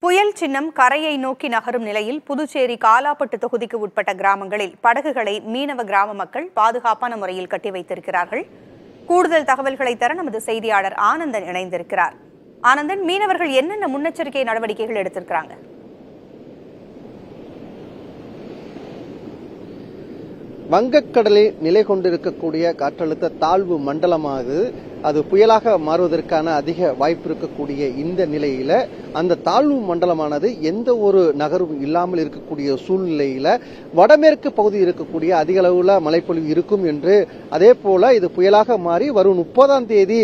புயல் சின்னம் கரையை நோக்கி நகரும் நிலையில் புதுச்சேரி காலாப்பட்டு தொகுதிக்கு உட்பட்ட கிராமங்களில் படகுகளை மீனவ கிராம மக்கள் பாதுகாப்பான முறையில் கட்டி வைத்திருக்கிறார்கள். கூடுதல் தகவல்களை தர நமது செய்தியாளர் ஆனந்தன் இணைந்திருக்கிறார். ஆனந்தன், மீனவர்கள் என்னென்ன முன்னெச்சரிக்கை நடவடிக்கைகள் எடுத்திருக்கிறாங்க? வங்கக்கடலில் நிலை கொண்டிருக்கக்கூடிய காற்றழுத்த தாழ்வு மண்டலமானது அது புயலாக மாறுவதற்கான அதிக வாய்ப்பு இருக்கக்கூடிய இந்த நிலையில அந்த தாழ்வு மண்டலமானது எந்த ஒரு நகரும் இல்லாமல் இருக்கக்கூடிய சூழ்நிலையில வடமேற்கு பகுதி இருக்கக்கூடிய அதிக அளவுல மழைப்பொழிவு இருக்கும் என்று, அதே போல இது புயலாக மாறி வரும் 30ஆம் தேதி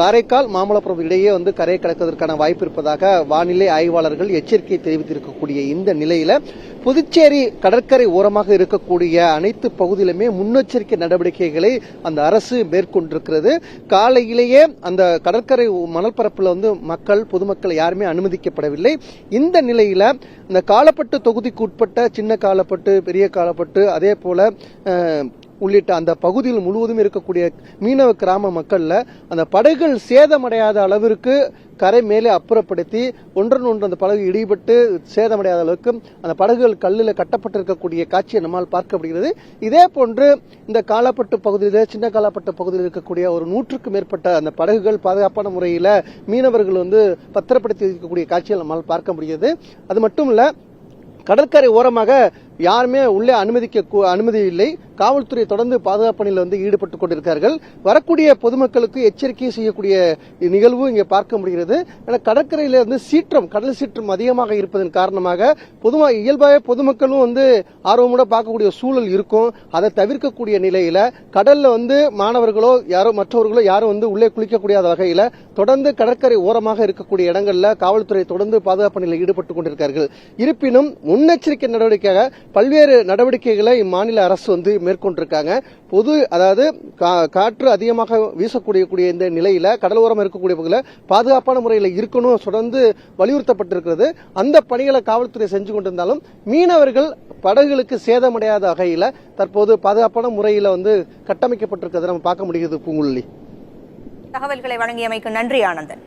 காரைக்கால் மாமல்லபுரம் இடையே கரையை கடப்பதற்கான வாய்ப்பு இருப்பதாக வானிலை ஆய்வாளர்கள் எச்சரிக்கை தெரிவித்திருக்கக்கூடிய இந்த நிலையில புதுச்சேரி கடற்கரை ஓரமாக இருக்கக்கூடிய அனைத்து பகுதியிலுமே முன்னெச்சரிக்கை நடவடிக்கைகளை அந்த அரசு மேற்கொண்டிருக்கிறது. காலையிலேயே அந்த கடற்கரை மணல் பரப்புல பொதுமக்கள் யாருமே அனுமதிக்கப்படவில்லை. இந்த நிலையில இந்த காலாப்பட்டு தொகுதிக்கு உட்பட்ட சின்ன காலாப்பட்டு, பெரிய காலாப்பட்டு, அதே போல உள்ளிட்ட அந்த பகுதியில் முழுவதும் இருக்கக்கூடிய மீனவ கிராம மக்கள்ல அந்த படகுகள் சேதமடையாத அளவிற்கு கரை மேலே அப்புறப்படுத்தி ஒன்றன் அந்த படகு இடிபட்டு சேதமடையாத அளவுக்கு அந்த படகுகள் கல்லில் கட்டப்பட்டிருக்கக்கூடிய காட்சியை நம்மால் பார்க்கப்படுகிறது. இதே போன்று இந்த காலாப்பட்டு பகுதியில், சின்ன காலாப்பட்டு பகுதியில் இருக்கக்கூடிய ஒரு 100க்கும் மேற்பட்ட அந்த படகுகள் பாதுகாப்பான முறையில் மீனவர்கள் பத்திரப்படுத்தி இருக்கக்கூடிய காட்சியை நம்மால் பார்க்க முடிகிறது. அது மட்டும் இல்ல, கடற்கரை ஓரமாக யாருமே உள்ளே அனுமதி இல்லை. காவல்துறை தொடர்ந்து பாதுகாப்பு பணியில் ஈடுபட்டுக் கொண்டிருக்கிறார்கள். வரக்கூடிய பொதுமக்களுக்கு எச்சரிக்கை செய்யக்கூடிய நிகழ்வு இங்கே பார்க்க முடிகிறது. கடற்கரையில கடல் சீற்றம் அதிகமாக இருப்பதன் காரணமாக இயல்பாக பொதுமக்களும் ஆர்வமுடன் பார்க்கக்கூடிய சூழல் இருக்கும். அதை தவிர்க்கக்கூடிய நிலையில கடல்ல மாணவர்களோ மற்றவர்களோ யாரும் உள்ளே குளிக்கக்கூடிய வகையில தொடர்ந்து கடற்கரை ஓரமாக இருக்கக்கூடிய இடங்கள்ல காவல்துறை தொடர்ந்து பாதுகாப்பு பணியில் ஈடுபட்டுக் கொண்டிருக்கிறார்கள். இருப்பினும் முன்னெச்சரிக்கை நடவடிக்கையாக பல்வேறு நடவடிக்கைகளை இம்மாநில அரசு மேற்கொண்டிருக்காங்க. அதாவது காற்று அதிகமாக வீசக்கூடிய இந்த நிலையில கடலோரம் இருக்கக்கூடிய பகுதியில் பாதுகாப்பான முறையில் இருக்கணும் தொடர்ந்து வலியுறுத்தப்பட்டிருக்கிறது. அந்த பணிகளை காவல்துறை செஞ்சு கொண்டிருந்தாலும் மீனவர்கள் படகுகளுக்கு சேதமடையாத வகையில தற்போது பாதுகாப்பான முறையில் கட்டமைக்கப்பட்டிருக்கிறத நம்ம பார்க்க முடிகிறது. பூங்குழலி, தகவல்களை வழங்கியமைக்கு நன்றி ஆனந்தன்.